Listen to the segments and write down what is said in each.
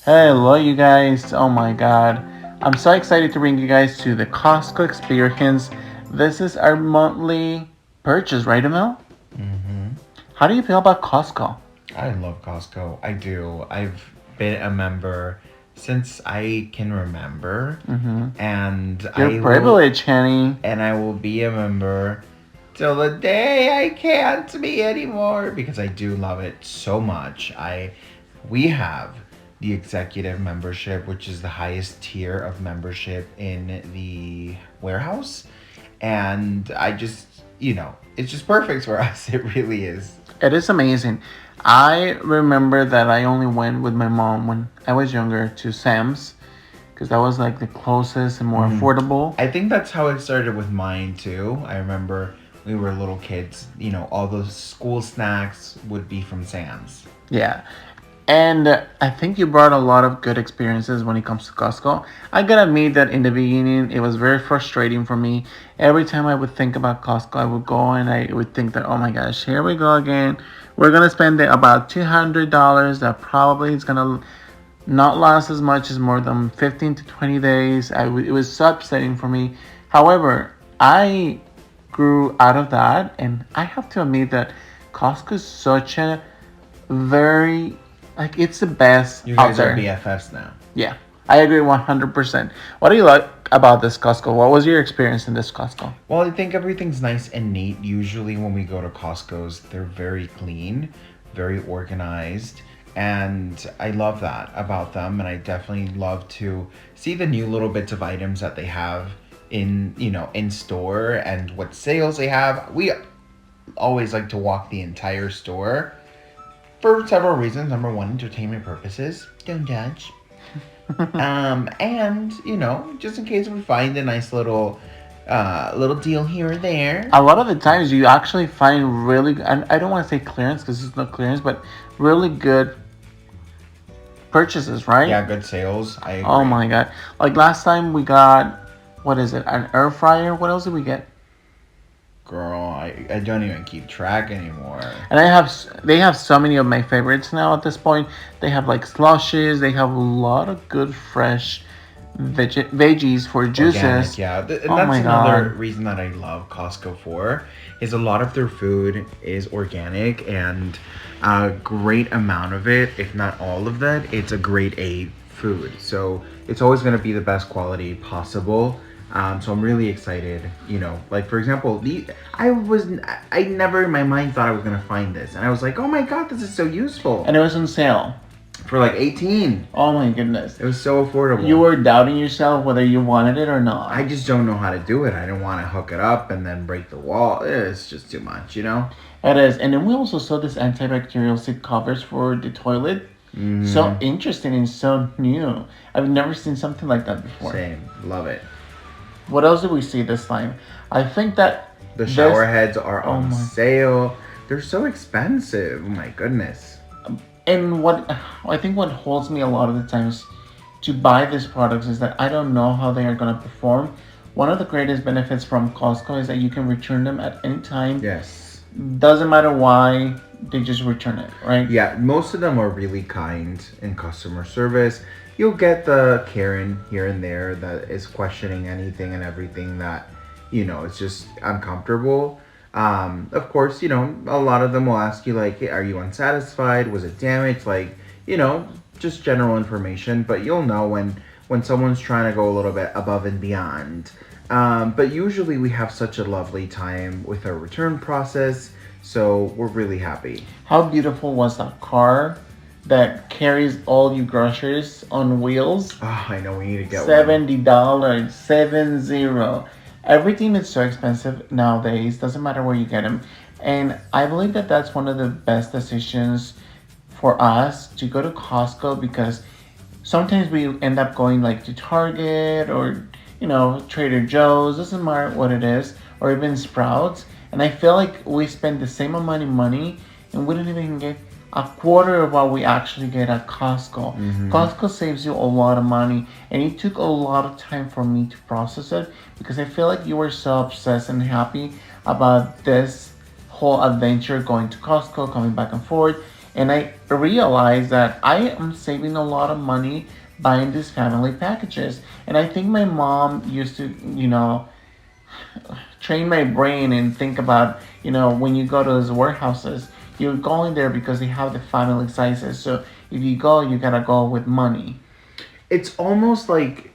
Hello, you guys. Oh my god. I'm so excited to bring you guys to the Costco experience. This is our monthly purchase, right, Emil? hmm How do you feel about Costco? I love Costco. I do. I've been a member since I can remember, Mm-hmm. and You're privileged, honey. I will be a member till the day I can't be anymore because I do love it so much. We have the executive membership, which is the highest tier of membership in the warehouse, and it's just perfect for us. It really is. It is amazing. I remember that I only went with my mom when I was younger to Sam's because that was like the closest and more affordable. I think that's how it started with mine too. I remember we were little kids, all those school snacks would be from Sam's. Yeah. And I think you brought a lot of good experiences when it comes to Costco. I gotta admit that in the beginning, it was very frustrating for me. Every time I would think about Costco, I would go and I would think that, oh my gosh, here we go again. We're gonna spend about $200. That probably is gonna not last as much as more than 15 to 20 days. It was so upsetting for me. However, I grew out of that, and I have to admit that Costco is such a very it's the best You out guys are there. BFFs now. Yeah, I agree 100%. What do you like about this Costco? What was your experience in this Costco? Well, I think everything's nice and neat. Usually, when we go to Costco's, they're very clean, very organized, and I love that about them. And I definitely love to see the new little bits of items that they have in store and what sales they have. We always like to walk the entire store for several reasons. Number one, entertainment purposes. Don't judge. And just in case we find a nice little deal here or there. A lot of the times you actually find really, and I don't want to say clearance because it's not clearance, but really good purchases, right? Yeah, good sales. I agree. Oh my god! Like last time we got, what is it? An air fryer. What else did we get? Girl, I don't even keep track anymore. And they have so many of my favorites now at this point. They have like slushes. They have a lot of good fresh veggies for juices. Organic, yeah. And Oh that's my another God. reason that I love Costco for is a lot of their food is organic and a great amount of it, if not all of that, it's a grade A food. So it's always going to be the best quality possible. So I'm really excited. Like for example, I never in my mind thought I was gonna find this, and I was like, oh my god, this is so useful. And it was on sale. For like 18, Oh my goodness. it was so affordable. You were doubting yourself whether you wanted it or not. I just don't know how to do it. I don't want to hook it up and then break the wall. It's just too much. It is. And then we also saw this antibacterial seat covers for the toilet. So interesting and so new. I've never seen something like that before. Same, love it. What else did we see this time? I think that The shower heads are Oh on my- sale. They're so expensive. Oh my goodness. and what I think what holds me a lot of the times to buy these products is that I don't know how they are going to perform. One of the greatest benefits from Costco is that you can return them at any time. Yes. Doesn't matter why, they just return it, right? Yeah, most of them are really kind in customer service. You'll get the Karen here and there that is questioning anything and everything that, it's just uncomfortable. Of course, a lot of them will ask you, like, hey, are you unsatisfied? Was it damaged? Like, just general information. But you'll know when someone's trying to go a little bit above and beyond. But usually we have such a lovely time with our return process. So we're really happy. How beautiful was that car that carries all your groceries on wheels? Oh, I know we need to get one. $70, 70. Everything is so expensive nowadays. Doesn't matter where you get them, and I believe that that's one of the best decisions for us to go to Costco because sometimes we end up going like to Target or Trader Joe's. Doesn't matter what it is, or even Sprouts. And I feel like we spend the same amount of money and we don't even get a quarter of what we actually get at Costco. Costco saves you a lot of money, and it took a lot of time for me to process it because I feel like you were so obsessed and happy about this whole adventure going to Costco, coming back and forth. And I realized that I am saving a lot of money buying these family packages. And I think my mom used to, train my brain and think about, when you go to those warehouses, you're going there because they have the family sizes. So if you go, you gotta go with money. It's almost like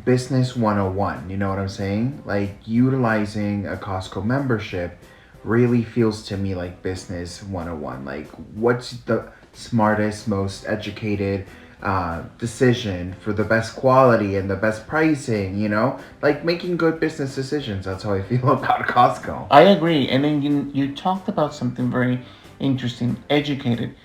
business 101, you know what I'm saying? Like utilizing a Costco membership really feels to me like business 101. Like what's the smartest, most educated decision for the best quality and the best pricing, you know? Like making good business decisions. That's how I feel about Costco. I agree. And then you talked about something very interesting, educated.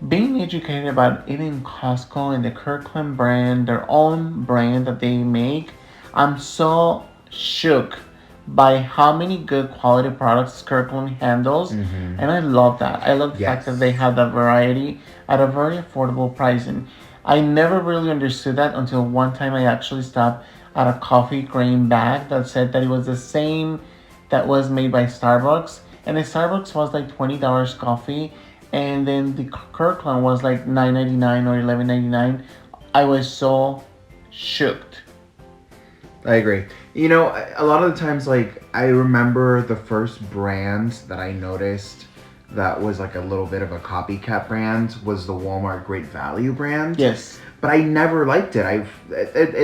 Being educated about even Costco and the Kirkland brand, their own brand that they make, I'm so shook by how many good quality products Kirkland handles. Mm-hmm. And I love that. I love the fact that they Yes. have that variety at a very affordable price. And I never really understood that until one time I actually stopped at a coffee grain bag that said that it was the same that was made by Starbucks. And the Starbucks was like $20 coffee, and then the Kirkland was like 9.99 or 11.99. I was so shocked. I agree. You know, a lot of the times, like, I remember the first brand that I noticed that was like a little bit of a copycat brand was the Walmart Great Value brand. Yes, But I never liked it.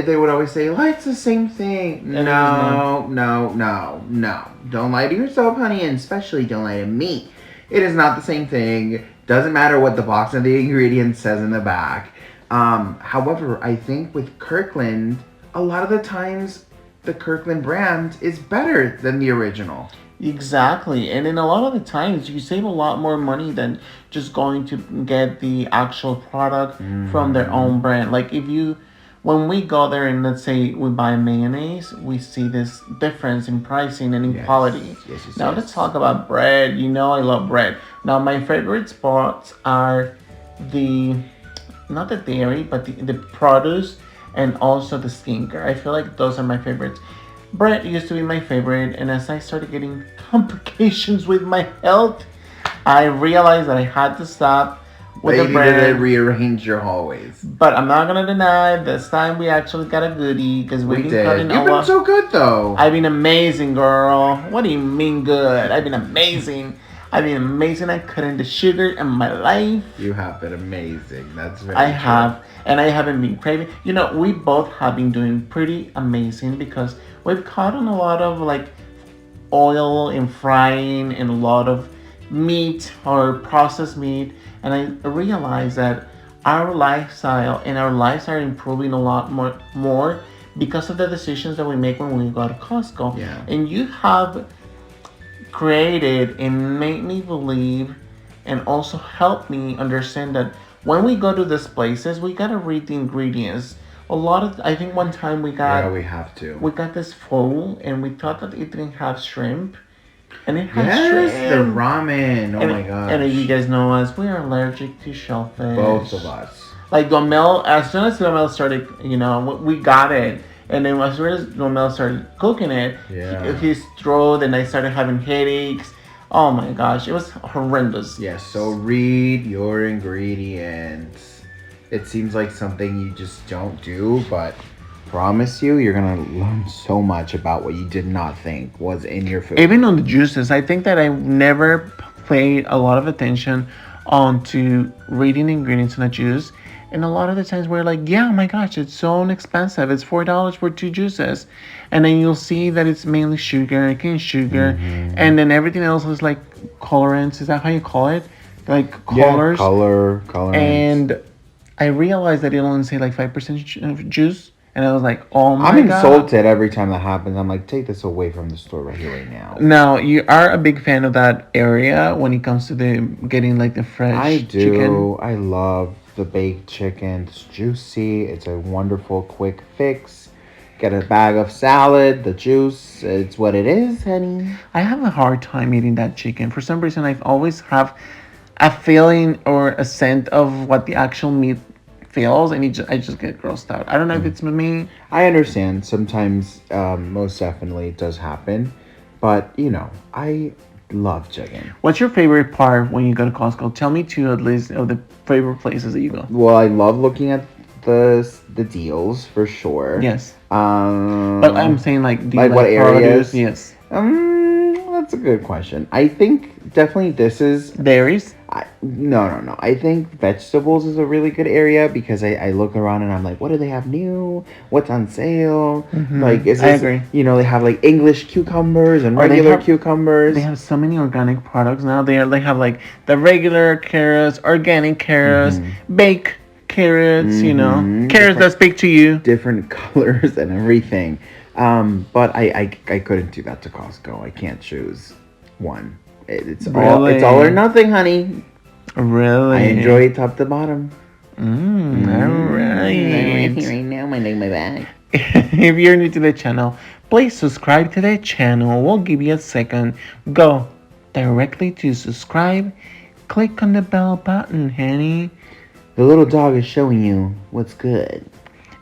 They would always say, "Well, it's the same thing." and it was not. No, no, no, no. Don't lie to yourself, honey, and especially don't lie to me. It is not the same thing. Doesn't matter what the box of the ingredients says in the back. However, I think with Kirkland, a lot of the times the Kirkland brand is better than the original. Exactly. And then a lot of the times you save a lot more money than just going to get the actual product from their Mm-hmm. own brand. Like if you when we go there and let's say we buy mayonnaise, we see this difference in pricing and in Yes, quality. yes, yes, Now let's yes. talk about bread. You know I love bread. Now my favorite spots are the not the dairy, but the produce and also the skincare. I feel like those are my favorites. Bread used to be my favorite, and as I started getting complications with my health, I realized that I had to stop with They the needed to bread. rearrange your hallways. But I'm not gonna deny this time we actually got a goodie because we've We been cutting did. a You've been lot. so good though. I've been amazing, girl. What do you mean good? I've been amazing. I've been amazing at cutting the sugar in my life. You have been amazing. That's I very true. have, and I haven't been craving. We both have been doing pretty amazing because we've caught on a lot of like oil and frying and a lot of meat or processed meat. And I realized that our lifestyle and our lives are improving a lot more because of the decisions that we make when we go to Costco. Yeah. And you have created and made me believe and also helped me understand that when we go to these places we gotta read the ingredients. A lot of I think one time Yeah, we have to. we got this pho and we thought that it didn't have shrimp, and it had Yes, the shrimp. ramen. Oh And, my and if you gosh. guys know us, we are allergic to shellfish. Both of us. Like Domel, as soon as Domel started, we got it. And then as soon as Domel started cooking it, Yeah. his throat, and I started having headaches. Oh my gosh, it was horrendous. Yes, so read your ingredients. It seems like something you just don't do, but promise you, you're gonna learn so much about what you did not think was in your food. Even on the juices, I think that I never paid a lot of attention on to reading the ingredients in a juice. And a lot of the times we're like, yeah, oh my gosh, it's so inexpensive. It's $4 for two juices. And then you'll see that it's mainly sugar, cane sugar, and then everything else is like colorants. Is that how you call it? Like Yeah, colors. colorants. And I realized that it only say like 5% juice. And I was like, oh my I'm god. insulted every time that happens. I'm like, take this away from the store right here, right now. Now you are a big fan of that area when it comes to the getting like the fresh I do. chicken. I love the baked chicken. It's juicy. It's a wonderful quick fix. Get a bag of salad, the juice. It's what it is, honey. I have a hard time eating that chicken. For some reason, I've always have a feeling or a scent of what the actual meat feels, and I just get grossed out. I don't know if it's me. I understand. Sometimes, most definitely, it does happen. But, you know, I Love chicken. What's your favorite part when you go to Costco? Tell me two at least of the favorite places that you go. Well, I love looking at the deals for sure. Yes. But I'm Um, saying, like, do you like what like produce? areas? Yes. That's a good question. I think definitely this is. Dairies? No. I think vegetables is a really good area because I look around and I'm like, what do they have new? What's on sale? Like, is I this, agree. they have like English cucumbers and Or regular they cucumbers. have so many organic products now. They have like the regular carrots, organic carrots, Mm-hmm. baked carrots. Mm-hmm. Carrots that speak to you. Different colors and everything. But I couldn't do that to Costco. I can't choose one. It's all or Really, nothing, honey. I really. enjoy it top to bottom. All right. Right now, my bag. If you're new to the channel, please subscribe to the channel. We'll give you a second. Go directly to subscribe. Click on the bell button, honey. The little dog is showing you what's good.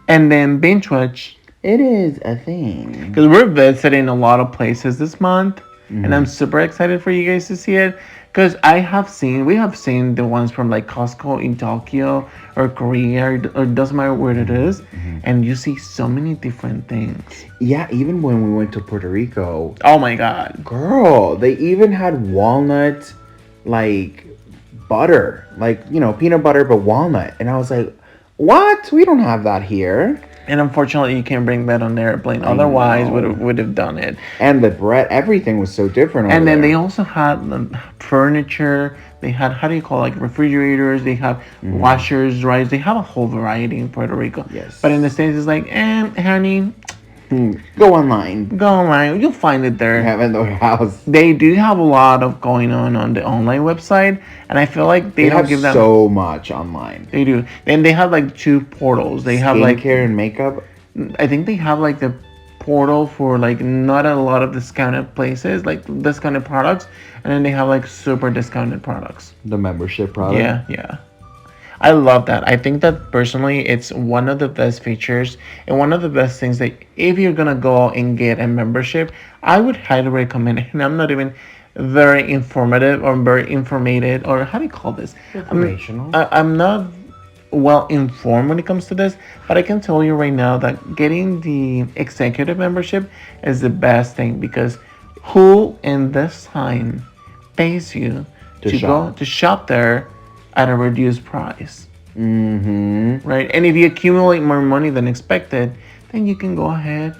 And then binge watch. It is a thing. Because we're visiting a lot of places this month. And I'm super excited for you guys to see it. Because we have seen the ones from like Costco in Tokyo or Korea or doesn't matter where it is. And you see so many different things. Yeah, even when we went to Puerto Rico, Oh my God. girl, they even had walnut, like, butter. Like, peanut butter, but walnut. And I was like, what? We don't have that here. And unfortunately, you can't bring that on the airplane. I Otherwise, know. would have done it. And the bread, everything was so different over And then there. they also had furniture. They had, how do you call it, like refrigerators. They have washers, dryers. They have a whole variety in Puerto Rico. Yes. But in the States, it's like, honey, Go online. go online. You'll find it there. Have it in their house. They do have a lot of going on the online website. And I feel like they don't have give them. so much online. They do. Then they have like two portals. They have like, Skincare and makeup. I think they have like the portal for like not a lot of discounted places, like discounted products, and then they have like super discounted products. The membership product. Yeah. I love that. I think that personally it's one of the best features and one of the best things that if you're gonna go and get a membership, I would highly recommend it. And I'm not even very informative or very informated, or how do you call this? Informational. I'm not well informed when it comes to this, but I can tell you right now that getting the executive membership is the best thing because who in this time pays you to go to shop there at a reduced price? Right? And if you accumulate more money than expected, then you can go ahead.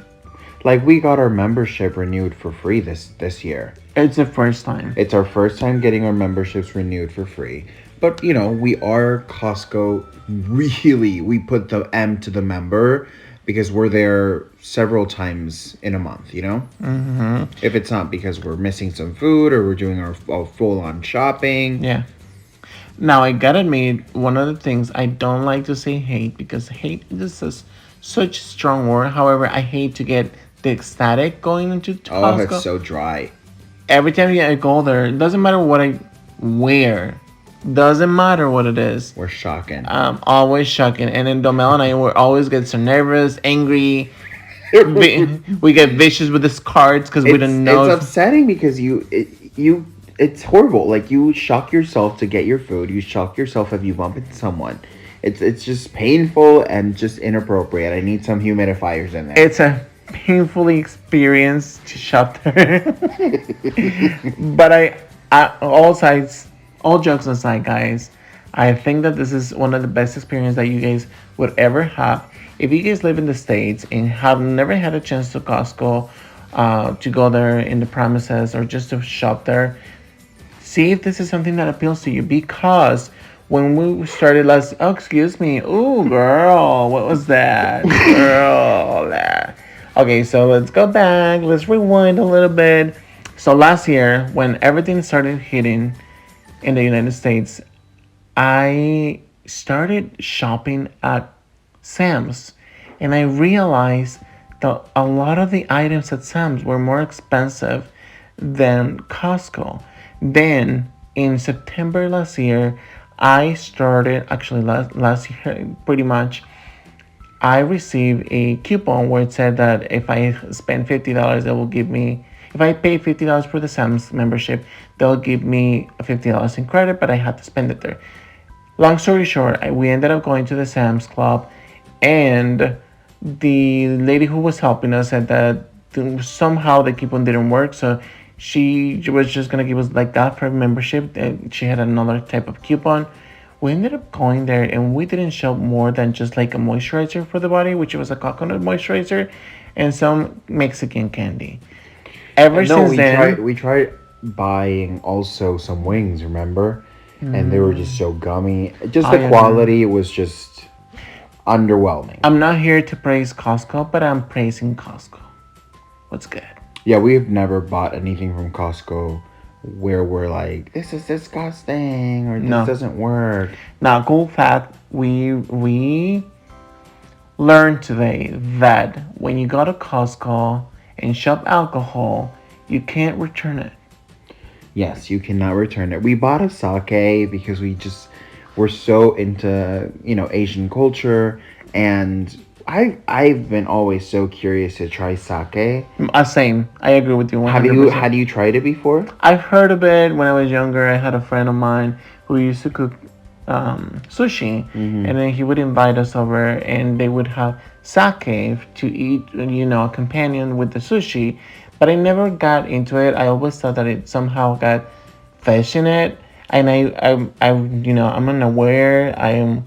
Like, we got our membership renewed for free this year. It's the first time. It's our first time getting our memberships renewed for free. But, we are Costco. Really, we put the M to the member because we're there several times in a month, If it's not because we're missing some food or we're doing our full-on shopping. Yeah. Now, I gotta admit, one of the things I don't like to say hate because hate is such a strong word. However, I hate to get the ecstatic going into Costco. Oh, it's so dry. Every time I go there, it doesn't matter what I wear. Doesn't matter what it is. We're shocking. Always shocking. And then Domel and I will always get so nervous, angry. We get vicious with these cards because we don't know. It's upsetting because it's horrible. Like, you shock yourself to get your food. You shock yourself if you bump into someone. It's just painful and just inappropriate. I need some humidifiers in there. It's a painful experience to shop there. But all jokes aside, guys, I think that this is one of the best experiences that you guys would ever have. If you guys live in the States and have never had a chance to Costco, to go there in the premises or just to shop there, see if this is something that appeals to you. Because when we started excuse me, ooh, girl, what was that? Girl, that. Okay, so let's go back. Let's rewind a little bit. So last year, when everything started hitting in the United States, I started shopping at Sam's. And I realized that a lot of the items at Sam's were more expensive than Costco. Then, in September last year, I started, actually last year, pretty much, I received a coupon where it said that if I spend $50, they will give me, If I pay $50 for the Sam's membership, they'll give me $50 in credit, but I had to spend it there. Long story short, we ended up going to the Sam's Club, and the lady who was helping us said that somehow the coupon didn't work, so she was just gonna give us like that for membership, and she had another type of coupon. We ended up going there, and we didn't shop more than just like a moisturizer for the body, which was a coconut moisturizer, and some Mexican candy. Ever No, since then, we tried buying also some wings, remember? And they were just so gummy. Just I the agree. quality was just underwhelming. I'm not here to praise Costco, but I'm praising Costco. What's good? Yeah, we've never bought anything from Costco where we're like, this is disgusting or this No. doesn't work. Now, cool fact: we learned today that when you go to Costco and shop alcohol, you can't return it. Yes, you cannot return it. We bought a sake because we just were so into, Asian culture, and I've been always so curious to try sake. Same. I agree with you Have you 100%. had you tried it before? I've heard of it when I was younger. I had a friend of mine who used to cook sushi, and then he would invite us over, and they would have sake to eat, a companion with the sushi. But I never got into it. I always thought that it somehow got fish in it, and I'm unaware. I am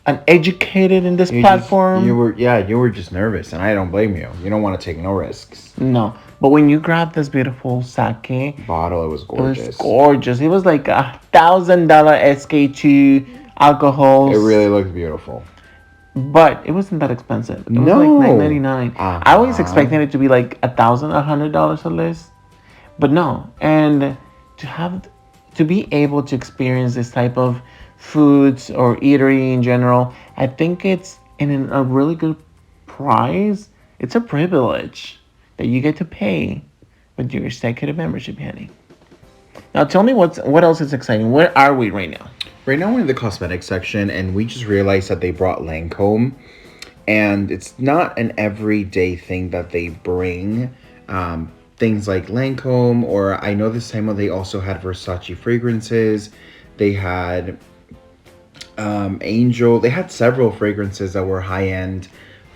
uneducated in this platform. You were just nervous, and I don't blame you. You don't want to take no risks. No, but when you grab this beautiful sake, Bottle, it was it was gorgeous. gorgeous. It was like $1,000 SK2 It alcohols, really looked beautiful. but it wasn't that expensive. It was like No. $9.99. I was Uh-huh. expecting it to be like $1,100 at least, but no. And to have to be able to experience this type of foods or eatery in general, I think it's in a really good price. It's a privilege that you get to pay with your executive membership, Henny. Now tell me what else is exciting. Where are we right now? Right now we're in the cosmetic section, and we just realized that they brought Lancome, and it's not an everyday thing that they bring. Things like Lancome, or I know this time they also had Versace fragrances. They had Angel. They had several fragrances that were high end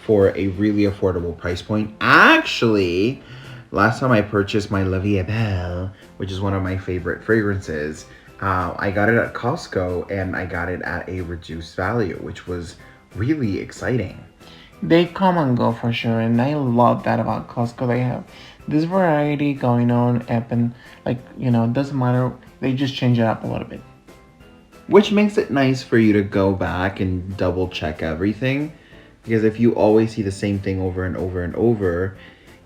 for a really affordable price point. Actually, last time I purchased my La Vie est Belle, which is one of my favorite fragrances, I got it at Costco, and I got it at a reduced value, which was really exciting. They come and go for sure, and I love that about Costco. They have this variety going on, up and like it doesn't matter. They just change it up a little bit. Which makes it nice for you to go back and double check everything. Because if you always see the same thing over and over and over,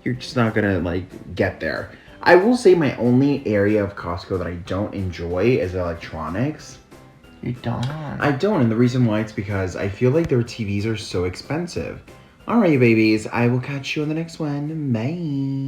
you're just not gonna get there. I will say my only area of Costco that I don't enjoy is electronics. You don't. I don't, and the reason why it's because I feel like their TVs are so expensive. Alright, babies, I will catch you on the next one. Bye.